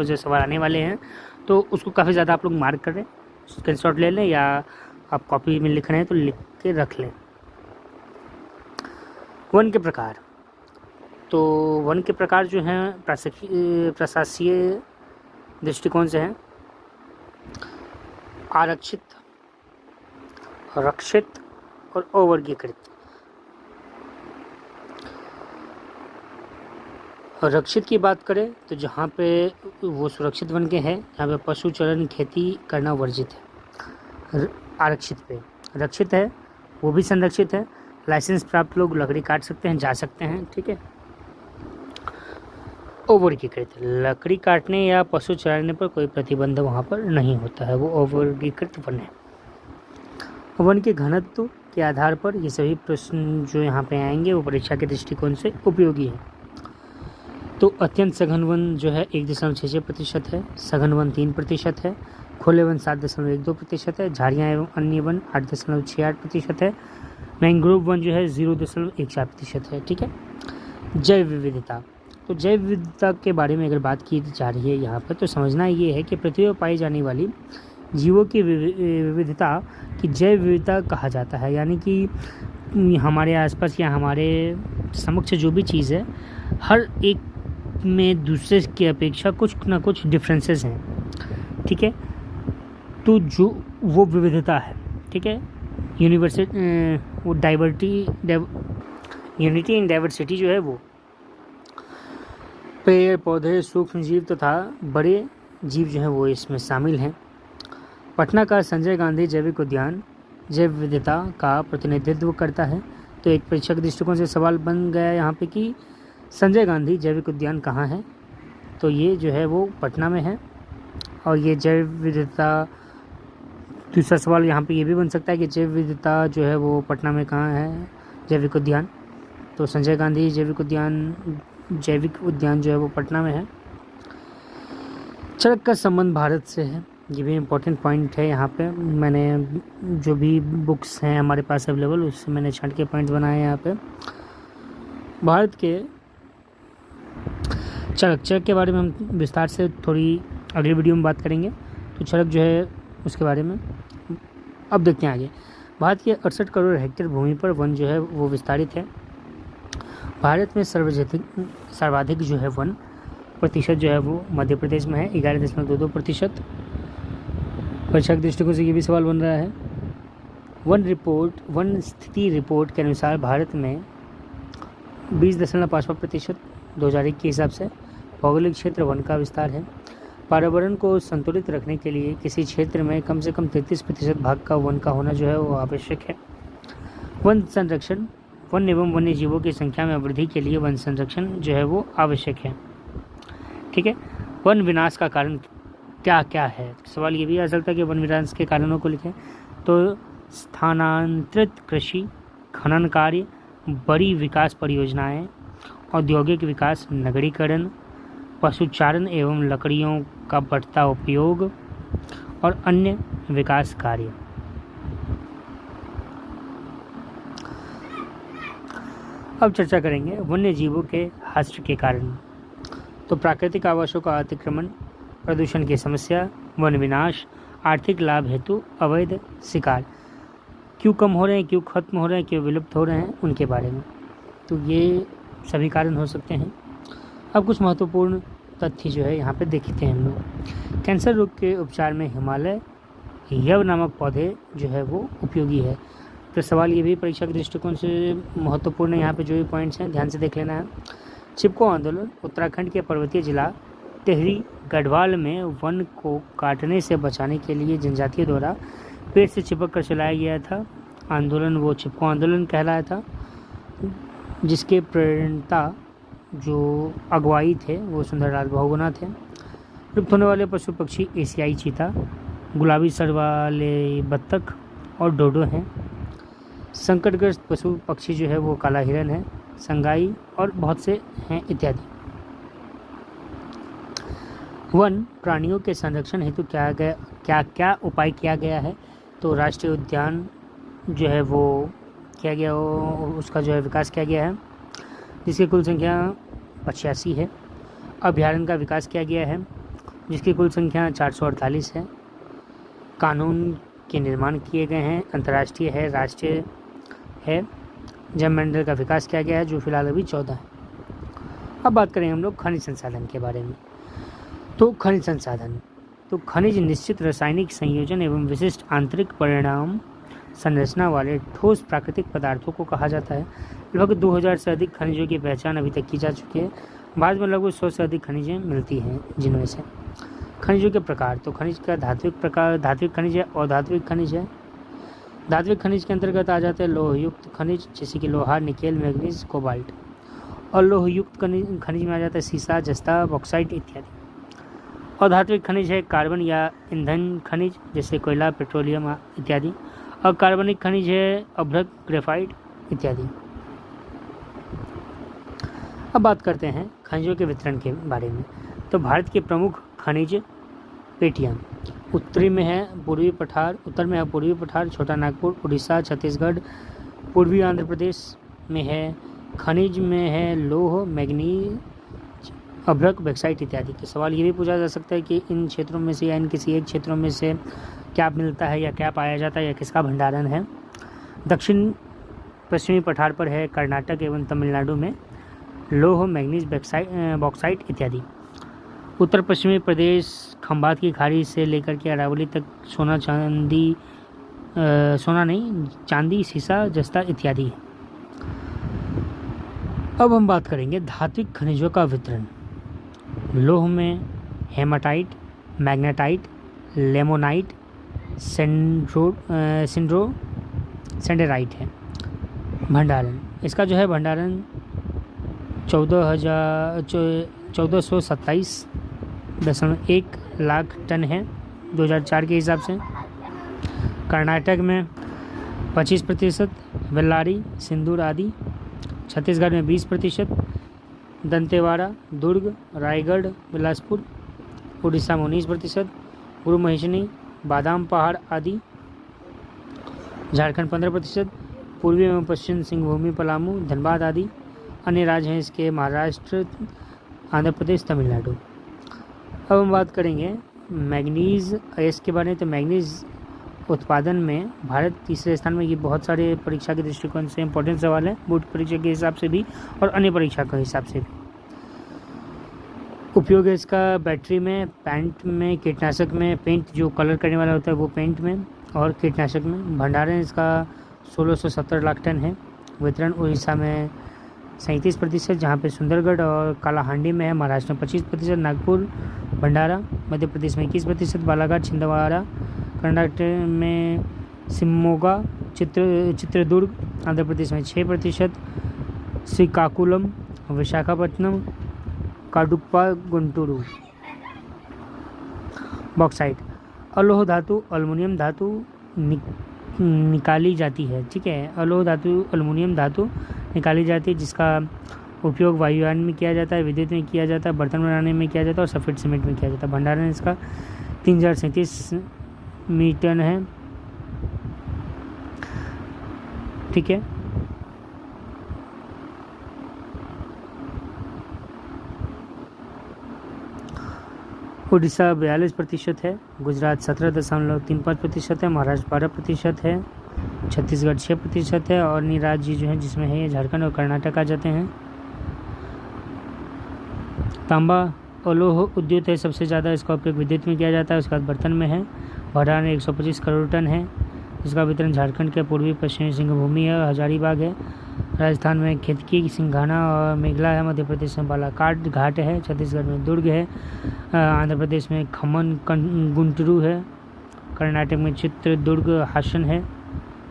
से सवाल आने वाले हैं, तो उसको काफ़ी ज़्यादा आप लोग मार्क करें, स्क्रीनशॉट ले लें या आप कॉपी में लिख रहे हैं तो लिख के रख लें। वन के प्रकार, तो वन के प्रकार जो हैं प्रशासकीय दृष्टिकोण से हैं आरक्षित, रक्षित और अवर्गीकृत। रक्षित की बात करें तो जहाँ पे वो सुरक्षित वन के हैं जहाँ पे पशु चरण खेती करना वर्जित है। आरक्षित पे रक्षित है वो भी संरक्षित है, लाइसेंस प्राप्त लोग लकड़ी काट सकते हैं, जा सकते हैं। ठीक है। अवर्गीकृत, लकड़ी काटने या पशु चराने पर कोई प्रतिबंध वहाँ पर नहीं होता है, वो अवर्गीकृत वन है। वन के घनत्व के आधार पर ये सभी प्रश्न जो यहाँ पे आएंगे वो परीक्षा के दृष्टिकोण से उपयोगी है। तो अत्यंत सघन वन जो है 1.66% है, सघन वन 3% है, खुले वन 7.12% है, झाड़ियाँ एवं अन्य वन 8.68% है, मैंग्रोव वन जो है 0.14% है। ठीक है। जैव विविधता, तो जैव विविधता के बारे में अगर बात की जा रही है यहाँ पर तो समझना ये है कि पृथ्वी पर पाई जाने वाली जीवों की विविधता की जैव विविधता कहा जाता है। यानी कि हमारे आसपास या हमारे समक्ष जो भी चीज़ है हर एक में दूसरे की अपेक्षा कुछ ना कुछ डिफरेंसेस हैं। ठीक है। तो जो वो विविधता है, ठीक है, वो यूनिटी इन डाइवर्सिटी जो है वो पेड़ पौधे सूक्ष्म जीव तथा बड़े जीव जो हैं वो इसमें शामिल हैं। पटना का संजय गांधी जैविक उद्यान जैव विविधता का प्रतिनिधित्व करता है। तो एक परीक्षा के दृष्टिकोण से सवाल बन गया यहाँ पे कि संजय गांधी जैविक उद्यान कहाँ है। तो ये जो है वो पटना में है। और ये जैव विविधता, दूसरा सवाल यहाँ पे ये भी बन सकता है कि जैव विविधता जो है वो पटना में कहाँ है जैविक उद्यान। तो संजय गांधी जैविक उद्यान जो है वो पटना में है। सड़क का संबंध भारत से है, ये भी इम्पोर्टेंट पॉइंट है। यहाँ पे मैंने जो भी बुक्स हैं हमारे पास अवेलेबल उससे मैंने छांट के पॉइंट्स बनाए हैं यहाँ पे। भारत के सड़क के बारे में हम विस्तार से थोड़ी अगली वीडियो में बात करेंगे। तो सड़क जो है उसके बारे में अब देखते हैं आगे। भारत के 68 करोड़ हेक्टेयर भूमि पर वन जो है वो विस्तारित है। भारत में सर्वाधिक जो है वन प्रतिशत जो है वो मध्य प्रदेश में है, 11.22%। परीक्षा के दृष्टिकोण से ये भी सवाल बन रहा है। वन स्थिति रिपोर्ट के अनुसार भारत में 20.5% 2001 के हिसाब से। भौगोलिक क्षेत्र वन का विस्तार है। पर्यावरण को संतुलित रखने के लिए किसी क्षेत्र में कम से कम 33% भाग का वन का होना जो है वो आवश्यक है। वन संरक्षण, वन एवं वन्य जीवों की संख्या में वृद्धि के लिए वन संरक्षण जो है वो आवश्यक है। ठीक है। वन विनाश का कारण क्या क्या है? सवाल ये भी आ सकता है कि वन विनाश के कारणों को लिखें। तो स्थानांतरित कृषि, खनन कार्य, बड़ी विकास परियोजनाएं, औद्योगिक विकास, नगरीकरण, पशुचारण एवं लकड़ियों का बढ़ता उपयोग और अन्य विकास कार्य। अब चर्चा करेंगे वन्य जीवों के हस्त के कारण। तो प्राकृतिक आवासों का अतिक्रमण, प्रदूषण की समस्या, वन विनाश, आर्थिक लाभ हेतु अवैध शिकार। क्यों कम हो रहे हैं, क्यों खत्म हो रहे हैं, क्यों विलुप्त हो रहे हैं, उनके बारे में। तो ये सभी कारण हो सकते हैं। अब कुछ महत्वपूर्ण तथ्य जो है यहाँ पे देखते हैं हम लोग। कैंसर रोग के उपचार में हिमालय यव नामक पौधे जो है वो उपयोगी है। तो सवाल ये भी परीक्षा के दृष्टिकोण से महत्वपूर्ण है। यहाँ पे जो भी पॉइंट्स हैं ध्यान से देख लेना है। चिपको आंदोलन, उत्तराखंड के पर्वतीय जिला टिहरी गढ़वाल में वन को काटने से बचाने के लिए जनजातियों द्वारा पेड़ से चिपक कर चलाया गया था आंदोलन, वो चिपको आंदोलन कहलाया था, जिसके प्रेरणता जो अगुवाई थे वो सुंदरलाल बहुगुणा थे। लुप्त होने वाले पशु पक्षी एशियाई चीता, गुलाबी सर वाले बत्तख और डोडो हैं। संकटग्रस्त पशु पक्षी जो है वो काला हिरन है, संगाई और बहुत से हैं इत्यादि। वन प्राणियों के संरक्षण हेतु क्या उपाय किया गया है? तो राष्ट्रीय उद्यान जो है वो किया गया, उसका जो है विकास किया गया है, जिसकी कुल संख्या 85 है। अभयारण्य का विकास किया गया है, जिसकी कुल संख्या 448 है। कानून के निर्माण किए गए हैं, अंतर्राष्ट्रीय है, राष्ट्रीय है। जलमंडल का विकास किया गया है, जो फिलहाल अभी 14 है। अब बात करें हम लोग खनिज संसाधन के बारे में। तो खनिज संसाधन, तो खनिज निश्चित रासायनिक संयोजन एवं विशिष्ट आंतरिक परिणाम संरचना वाले ठोस प्राकृतिक पदार्थों को कहा जाता है। लगभग 2000 से अधिक खनिजों की पहचान अभी तक की जा चुकी है। भारत में लगभग 100 से अधिक खनिजें मिलती हैं, जिनमें से खनिजों के प्रकार, तो खनिज का धात्विक प्रकार, धात्विक खनिज है और धात्विक खनिज है। धात्विक खनिज के अंतर्गत आ जाते हैं लोहयुक्त खनिज, जैसे कि लोहा, निकेल, मैग्नीज, कोबाल्ट। और लोहयुक्त खनिज में आ जाता है सीसा, जस्ता, बॉक्साइट इत्यादि। और धात्विक खनिज है कार्बन या ईंधन खनिज, जैसे कोयला, पेट्रोलियम इत्यादि। और कार्बनिक खनिज है अभ्रक, ग्रेफाइट इत्यादि। अब बात करते हैं खनिजों के वितरण के बारे में। तो भारत के प्रमुख खनिज पेटियां उत्तर में है पूर्वी पठार, छोटा नागपुर, उड़ीसा, छत्तीसगढ़, पूर्वी आंध्र प्रदेश में है। खनिज में है लोह, मैग्नीज, अभ्रक, बॉक्साइट इत्यादि। के सवाल ये भी पूछा जा सकता है कि इन क्षेत्रों में से या इन किसी एक क्षेत्रों में से क्या मिलता है या क्या पाया जाता है या किसका भंडारण है। दक्षिण पश्चिमी पठार पर है कर्नाटक एवं तमिलनाडु में लोह, मैग्नीज, बॉक्साइट इत्यादि। उत्तर पश्चिमी प्रदेश खंबात की खाड़ी से लेकर के अरावली तक चांदी, सीसा, जस्ता इत्यादि। अब हम बात करेंगे धात्विक खनिजों का वितरण। लोह में हेमाटाइट, मैग्नेटाइट, लेमोनाइट, सेंडेराइट है। भंडारण, इसका जो है भंडारण 1427.1 लाख टन है 2004 के हिसाब से। कर्नाटक में 25%, बेल्लारी, सिंदूर आदि। छत्तीसगढ़ में 20%, दंतेवाड़ा, दुर्ग, रायगढ़, बिलासपुर। उड़ीसा में 19%, गुरु महेशनी, बादाम पहाड़ आदि। झारखंड 15%, पूर्वी एवं पश्चिम सिंहभूमि, पलामू, धनबाद आदि। अन्य राज्य हैं इसके महाराष्ट्र, आंध्र प्रदेश, तमिलनाडु। अब हम बात करेंगे मैग्नीज अयस्क के बारे में। तो मैग्नीज उत्पादन में भारत तीसरे स्थान में। ये बहुत सारे परीक्षा के दृष्टिकोण से इंपॉर्टेंट सवाल है, बोर्ड परीक्षा के हिसाब से भी और अन्य परीक्षा के हिसाब से भी। उपयोग है इसका बैटरी में, पेंट में, कीटनाशक में, पेंट जो कलर करने वाला होता है वो पेंट में और कीटनाशक में। भंडारण इसका 1670 लाख टन है। वितरण उड़ीसा में 37%, जहाँ पे सुंदरगढ़ और कालाहांडी में है। महाराष्ट्र में 25%, नागपुर भंडारा मध्य प्रदेश में 21%, बालाघाट छिंदवाड़ा कर्नाटक में, शिमोगा चित्रदुर्ग आंध्र प्रदेश में 6%, श्रीकाकुलम विशाखापट्टनम, काडुप्पा गुंटूरू। बॉक्साइट, अलोह धातु अल्मुनियम धातु निकाली जाती है, ठीक है। अलोह धातु अल्मुनियम धातु निकाली जाती है, जिसका उपयोग वायुयान में किया जाता है, विद्युत में किया जाता है, बर्तन बनाने में किया जाता है और सफ़ेद सीमेंट में किया जाता है। भंडारण इसका 3037 मीटन है, ठीक है। उड़ीसा 42% है, गुजरात 17.35% है, महाराष्ट्र 12% है, छत्तीसगढ़ 6% है और अन्य राज्य जो है जिसमें है ये झारखंड और कर्नाटक आ जाते हैं। तांबा अलोह उद्योग है, सबसे ज़्यादा इसका उपयोग विद्युत में किया जाता है, उसके बाद बर्तन में है। भंडारण 125 करोड़ टन है, जिसका वितरण झारखंड के पूर्वी पश्चिमी सिंहभूमि है, हजारीबाग है। राजस्थान में खेतकी, सिंघाना और मेघला है। मध्य प्रदेश में बालाघाट घाट है। छत्तीसगढ़ में दुर्ग है। आंध्र प्रदेश में खम्मन गुंटूरू है। कर्नाटक में चित्रदुर्ग हासन है।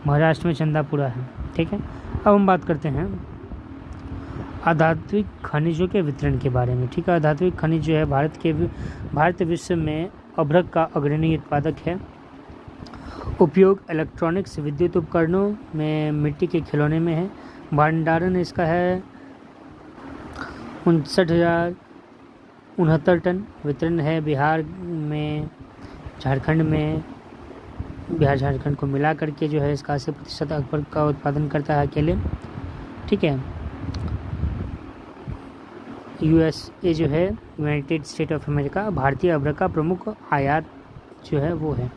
महाराष्ट्र में चंदापुरा है, ठीक है। अब हम बात करते हैं अधात्विक खनिजों के वितरण के बारे में, ठीक है। अधात्विक खनिज जो है भारत विश्व में अभ्रक का अग्रणी उत्पादक है। उपयोग इलेक्ट्रॉनिक्स, विद्युत उपकरणों में, मिट्टी के खिलौने में है। भंडारण इसका है 59,069 टन। वितरण है बिहार में, झारखंड में, बिहार झारखंड को मिला करके जो है इसका 80% अभ्रक का उत्पादन करता है अकेले, ठीक है। USA जो है, यूनाइटेड स्टेट ऑफ अमेरिका, भारतीय अभ्रक का प्रमुख आयात जो है वो है।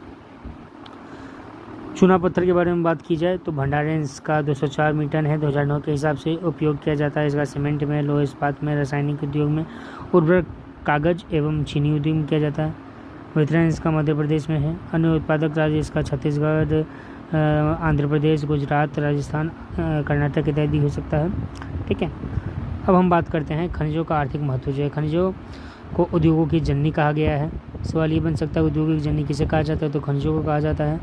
चूना पत्थर के बारे में बात की जाए तो भंडारण इसका 204 मीटन है। 2009 के हिसाब से उपयोग किया जाता है इसका सीमेंट में, लोह इस्पात में, रासायनिक उद्योग में, उर्वरक, कागज एवं चीनी उद्योग में किया जाता है। वितरण इसका मध्य प्रदेश में है। अन्य उत्पादक राज्य इसका छत्तीसगढ़, आंध्र प्रदेश, गुजरात, राजस्थान, कर्नाटक इत्यादि हो सकता है, ठीक है। अब हम बात करते हैं खनिजों का आर्थिक महत्व जो है। खनिजों को उद्योगों की जननी कहा गया है। सवाल ये बन सकता है औद्योगिक जननी किसे कहा जाता है, तो खनिजों को कहा जाता है।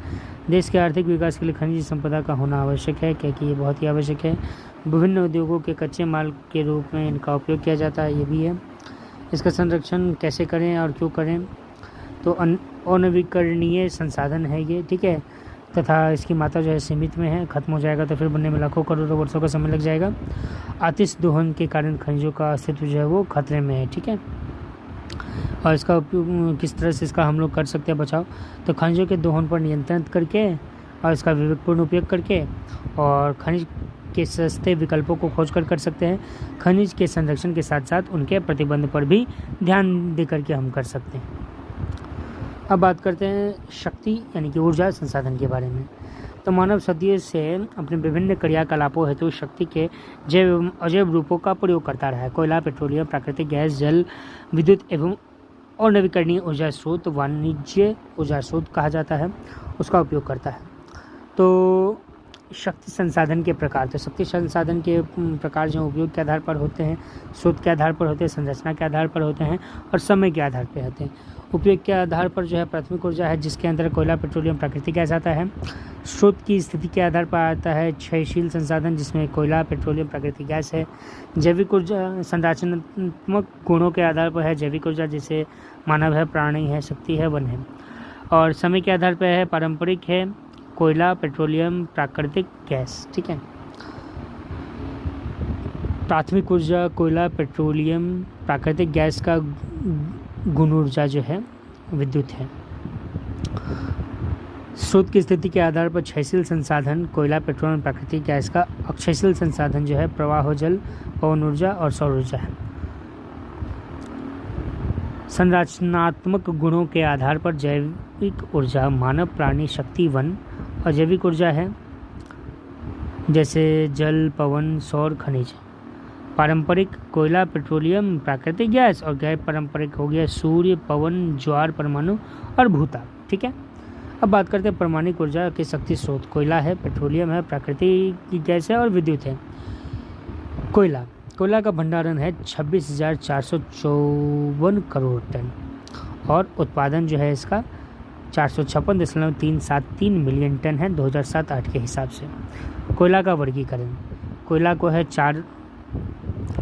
देश के आर्थिक विकास के लिए खनिज संपदा का होना आवश्यक है, क्योंकि ये बहुत ही आवश्यक है। विभिन्न उद्योगों के कच्चे माल के रूप में इनका उपयोग किया जाता है, ये भी है। इसका संरक्षण कैसे करें और क्यों करें, तो अनवीकरणीय संसाधन है ये, ठीक है, तथा इसकी मात्रा जो है सीमित में है। खत्म हो जाएगा तो फिर बनने में लाखों करोड़ों वर्षों का समय लग जाएगा। आतिश दोहन के कारण खनिजों का अस्तित्व जो है वो खतरे में है, ठीक है। और इसका उपयोग किस तरह से इसका हम लोग कर सकते हैं बचाव, तो खनिजों के दोहन पर नियंत्रण करके और इसका विवेकपूर्ण उपयोग करके और खनिज के सस्ते विकल्पों को खोज कर सकते हैं। खनिज के संरक्षण के साथ साथ उनके प्रतिबंध पर भी ध्यान दे करके हम कर सकते हैं। अब बात करते हैं शक्ति यानी कि ऊर्जा संसाधन के बारे में। तो मानव सदियों से अपने विभिन्न क्रियाकलापों हेतु शक्ति के जैव एवं अजैव रूपों का प्रयोग करता रहा है। कोयला, पेट्रोलियम, प्राकृतिक गैस, जल, विद्युत एवं और नवीकरणीय ऊर्जा स्रोत, वाणिज्य ऊर्जा स्रोत कहा जाता है, उसका उपयोग करता है। तो शक्ति संसाधन के प्रकार, तो शक्ति संसाधन के प्रकार जो उपयोग के आधार पर होते हैं, स्रोत के आधार पर होते हैं, संरचना के आधार पर होते हैं और समय के आधार पर होते हैं। उपयोग के आधार पर जो है प्राथमिक ऊर्जा है, जिसके अंदर कोयला, पेट्रोलियम, प्राकृतिक गैस आता है। स्रोत की स्थिति के आधार पर आता है क्षयशील संसाधन, जिसमें कोयला, पेट्रोलियम, प्राकृतिक गैस है। जैविक ऊर्जा संरचनात्मक गुणों के आधार पर है जैविक ऊर्जा, जैसे मानव है, प्राणी है, शक्ति है, वन है। और समय के आधार पर है पारंपरिक है कोयला, पेट्रोलियम, प्राकृतिक गैस, ठीक है। प्राथमिक ऊर्जा कोयला, पेट्रोलियम, प्राकृतिक गैस का गुण ऊर्जा जो है विद्युत है। स्रोत की स्थिति के आधार पर क्षयशील संसाधन कोयला, पेट्रोलियम, प्राकृतिक गैस का अक्षयशील संसाधन जो है प्रवाह जल, पवन ऊर्जा और सौर ऊर्जा है। संरचनात्मक गुणों के आधार पर जैविक ऊर्जा मानव, प्राणी, शक्ति, वन। अजैविक ऊर्जा है जैसे जल, पवन, सौर, खनिज। पारंपरिक कोयला, पेट्रोलियम, प्राकृतिक गैस। और गैर पारंपरिक हो गया सूर्य, पवन, ज्वार, परमाणु और भूताप, ठीक है। अब बात करते हैं परमाणु ऊर्जा के शक्ति स्रोत। कोयला है, पेट्रोलियम है, प्राकृतिक गैस है और विद्युत है। कोयला कोयला का भंडारण है 26,454 करोड़ टन और उत्पादन जो है इसका 456.373 मिलियन टन है 2007-08 के हिसाब से। कोयला का वर्गीकरण, कोयला को है 4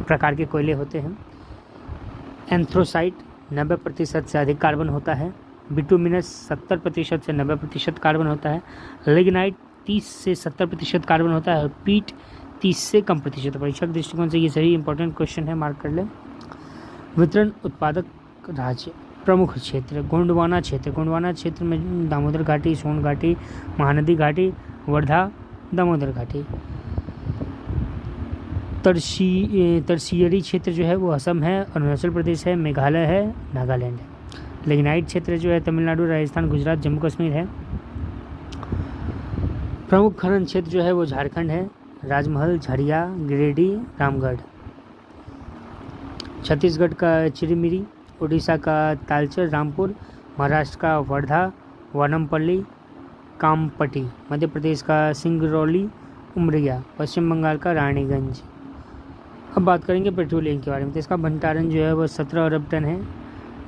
प्रकार के कोयले होते हैं। एंथ्रोसाइट 90% से अधिक कार्बन होता है, बिटुमिनस 70% से 90% कार्बन होता है, लिग्नाइट 30 से 70% कार्बन होता है और पीट 30 से कम प्रतिशत। परीक्षा के दृष्टिकोण से ये सही इंपॉर्टेंट क्वेश्चन है, मार्क कर लें। वितरण उत्पादक राज्य, प्रमुख क्षेत्र गोंडवाना क्षेत्र, गोंडवाना क्षेत्र में दामोदर घाटी, सोन घाटी, महानदी घाटी, वर्धा, दामोदर घाटी। तरशियरी क्षेत्र जो है वो असम है, अरुणाचल प्रदेश है, मेघालय है, नागालैंड है। लिग्नाइट क्षेत्र जो है तमिलनाडु, राजस्थान, गुजरात, जम्मू कश्मीर है। प्रमुख खनन क्षेत्र जो है वो झारखंड है, राजमहल, झरिया, गिरिडीह, रामगढ़। छत्तीसगढ़ का चिरीमिरी, उड़ीसा का तालचर, रामपुर, महाराष्ट्र का वर्धा, वानमपल्ली, कामपट्टी, मध्य प्रदेश का सिंगरौली, उमरिया, पश्चिम बंगाल का रानीगंज। अब बात करेंगे पेट्रोलियम के बारे में। तो इसका भंडारण जो है वो 17 अरब टन है।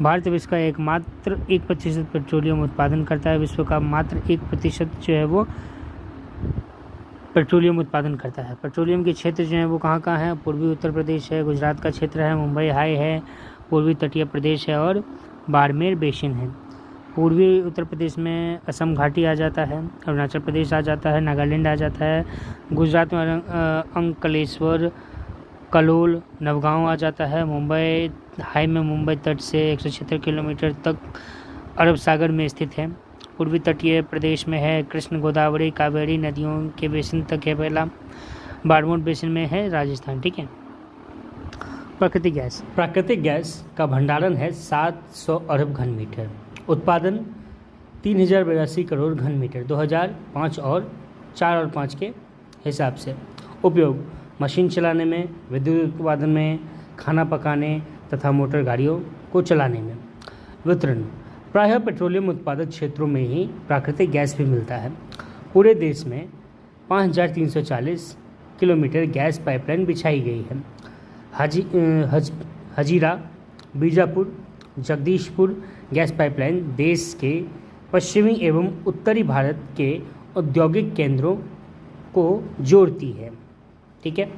भारत विश्व का एकमात्र 1% पेट्रोलियम उत्पादन करता है। विश्व का मात्र 1% जो है वो पेट्रोलियम उत्पादन करता है। पेट्रोलियम के क्षेत्र जो है वो कहाँ कहाँ हैं? पूर्वी उत्तर प्रदेश है, गुजरात का क्षेत्र है, मुंबई हाई है, पूर्वी तटीय प्रदेश है और बाड़मेर बेसिन है। पूर्वी उत्तर प्रदेश में असम घाटी आ जाता है, अरुणाचल प्रदेश आ जाता है, नागालैंड आ जाता है, गुजरात में अंकलेश्वर, कलोल, नवगांव आ जाता है। मुंबई हाई में मुंबई तट से 176 किलोमीटर तक अरब सागर में स्थित है। पूर्वी तटीय प्रदेश में है कृष्ण, गोदावरी, कावेरी नदियों के बेसिन तक है पहला। बाड़मेर बेसिन में है राजस्थान। ठीक है। प्राकृतिक गैस का भंडारण है 700 अरब घन मीटर। उत्पादन 3082 करोड़ घन मीटर 2005 और 4 और 5 के हिसाब से। उपयोग मशीन चलाने में, विद्युत उत्पादन में, खाना पकाने तथा मोटर गाड़ियों को चलाने में। वितरण प्रायः पेट्रोलियम उत्पादक क्षेत्रों में ही प्राकृतिक गैस भी मिलता है। पूरे देश में 5340 किलोमीटर गैस पाइपलाइन बिछाई गई है। हजीरा, बीजापुर, जगदीशपुर गैस पाइपलाइन देश के पश्चिमी एवं उत्तरी भारत के औद्योगिक केंद्रों को जोड़ती है। ठीक है।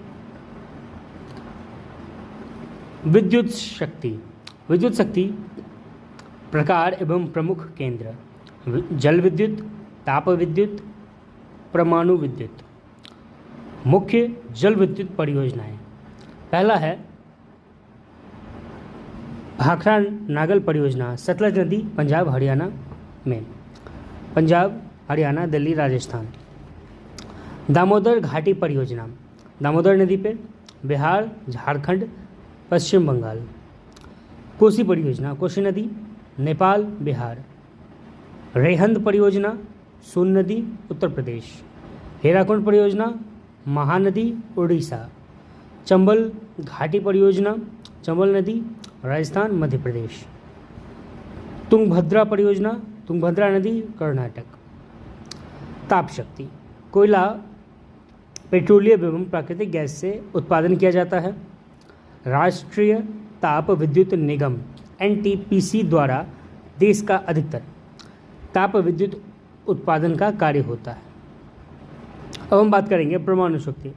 विद्युत शक्ति प्रकार एवं प्रमुख केंद्र, जल विद्युत, ताप विद्युत, परमाणु विद्युत। मुख्य जल विद्युत परियोजनाएं, पहला है भाखड़ा नागल परियोजना, सतलज नदी, पंजाब हरियाणा में, पंजाब हरियाणा दिल्ली राजस्थान। दामोदर घाटी परियोजना, दामोदर नदी पे, बिहार, झारखंड, पश्चिम बंगाल। कोसी परियोजना, कोसी नदी, नेपाल, बिहार। रेहंद परियोजना, सोन नदी, उत्तर प्रदेश। हीराकुंड परियोजना, महानदी, उड़ीसा। चंबल घाटी परियोजना, चंबल नदी, राजस्थान, मध्य प्रदेश। तुंगभद्रा परियोजना, तुंगभद्रा नदी, कर्नाटक। ताप शक्ति, कोयला, पेट्रोलियम एवं प्राकृतिक गैस से उत्पादन किया जाता है। राष्ट्रीय ताप विद्युत निगम NTPC द्वारा देश का अधिकतर ताप विद्युत उत्पादन का कार्य होता है। अब हम बात करेंगे परमाणु शक्ति।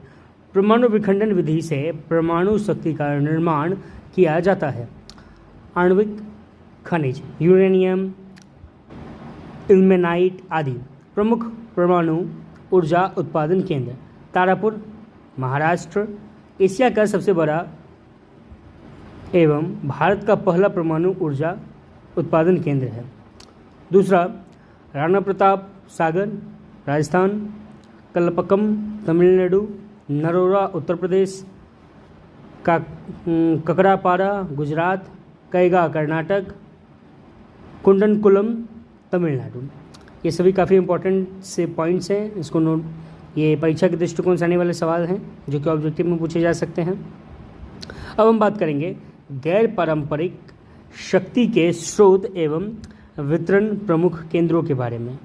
परमाणु विखंडन विधि से परमाणु शक्ति का निर्माण किया जाता है। आणविक खनिज, यूरेनियम, इल्मेनाइट आदि। प्रमुख परमाणु ऊर्जा उत्पादन केंद्र, तारापुर, महाराष्ट्र। एशिया का सबसे बड़ा एवं भारत का पहला परमाणु ऊर्जा उत्पादन केंद्र है। दूसरा राणा प्रताप सागर, राजस्थान। कलपक्कम, तमिलनाडु। नरोरा, उत्तर प्रदेश। ककरापारा, गुजरात। कैगा, कर्नाटक। कुंडनकुलम, तमिलनाडु। ये सभी काफ़ी इंपॉर्टेंट से पॉइंट्स हैं, इसको नोट, ये परीक्षा के दृष्टिकोण से आने वाले सवाल हैं जो कि ऑब्जेक्टिव में पूछे जा सकते हैं। अब हम बात करेंगे गैर पारंपरिक शक्ति के स्रोत एवं वितरण प्रमुख केंद्रों के बारे में,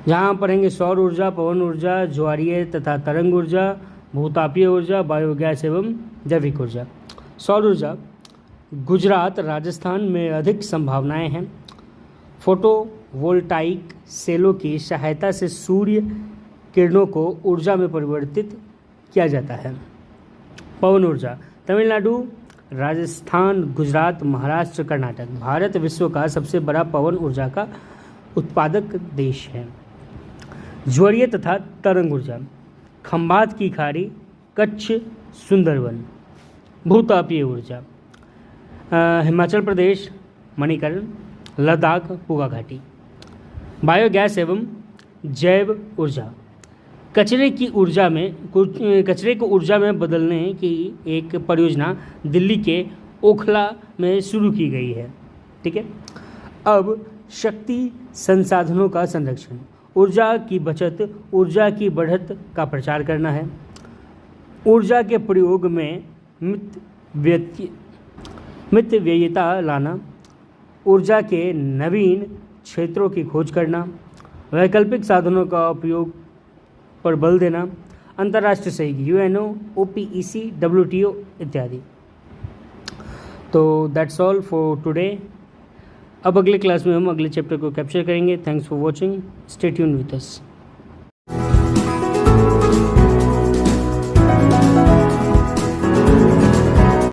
जहाँ पढ़ेंगे सौर ऊर्जा, पवन ऊर्जा, ज्वारीय तथा तरंग ऊर्जा, भूतापीय ऊर्जा, बायोगैस एवं जैविक ऊर्जा। सौर ऊर्जा, गुजरात राजस्थान में अधिक संभावनाएं हैं। फोटोवोल्टाइक सेलों की सहायता से सूर्य किरणों को ऊर्जा में परिवर्तित किया जाता है। पवन ऊर्जा, तमिलनाडु, राजस्थान, गुजरात, महाराष्ट्र, कर्नाटक। भारत विश्व का सबसे बड़ा पवन ऊर्जा का उत्पादक देश है। ज्वारीय तथा तरंग ऊर्जा, खंभात की खाड़ी, कच्छ, सुंदरवन। भूतापीय ऊर्जा, हिमाचल प्रदेश, मणिकर्ण, लद्दाख, पूगा घाटी। बायोगैस एवं जैव ऊर्जा, कचरे को ऊर्जा में बदलने की एक परियोजना दिल्ली के ओखला में शुरू की गई है। ठीक है। अब शक्ति संसाधनों का संरक्षण, ऊर्जा की बचत, ऊर्जा की बढ़त का प्रचार करना है। ऊर्जा के प्रयोग में मितव्ययिता लाना, ऊर्जा के नवीन क्षेत्रों की खोज करना, वैकल्पिक साधनों का उपयोग पर बल देना, अंतर्राष्ट्रीय सहयोग, यूएनओ, ओपीईसी, डब्ल्यूटीओ इत्यादि। तो दैट्स ऑल फॉर टुडे। अब अगले क्लास में हम अगले चैप्टर को कैप्चर करेंगे। Thanks for watching, stay tuned with us.